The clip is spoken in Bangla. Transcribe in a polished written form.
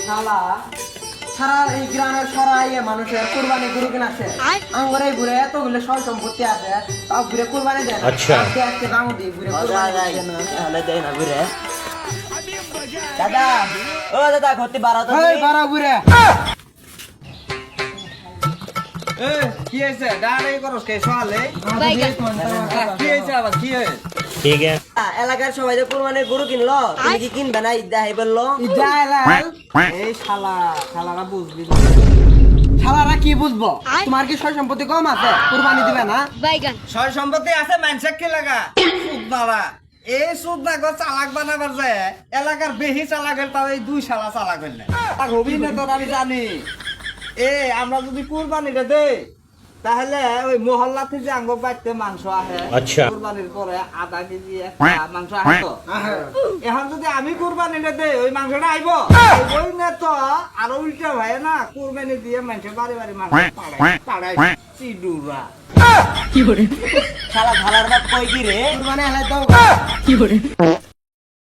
শালা সারা এই গ্রামের সরাই মানুষের কুরবানি গরু কিনা আছে আঙ্গরে ঘুরে এতগুলো সব সম্পত্তি আছে তাও ঘুরে কুরবানি দেয় না। আচ্ছা। আজকে দাম দিয়ে ঘুরে কুরবানি দেয় না। তাহলে দেয় না ঘুরে দাদা ও দাদা ঘরটি বাড়া তো এই বাড়া ঘুরে কি হয়েছে ডাড়াই করস কে সকালে কি হয়েছে আবার কি হয়েছে ठीक है এলাকার সবাই যে কুরবানির গরু কিনলো তুমি কি কিনবে না ঈদ দেখাই বললো এই শালারা বুঝবি না। শালারা কি বুঝবো তোমার কি সয় সম্পত্তি কম আছে কুরবানি দিবে না? সয় সম্পত্তি আছে মানুষের কি লাগা সুদ বাড়া এই সুদ না গো চালাক বানাবার যায় এলাকার বেশি চালাকের তাও এই দুই শালা চালাক হইল না হবি না তোর আমি জানি আমরা যদি কুরবানিটা দেই তাহলে ওই মহল্লা থেকে আঙ্গ বাইতে মাংস আহে আচ্ছা। কুরবানির পরে আধা কেজি একটা মাংস আহে তো এখন যদি আমি কুরবানিটা দেই ওই মাংসটা আইব ওই না তো আর উল্টা ভাই না কুরবানি দিয়ে মাংস বাড়ি বাড়ি মাংস পাড়াই চিডুরা শালা ভালার বাপ কই কি রে কুরবানি হেলাই দাও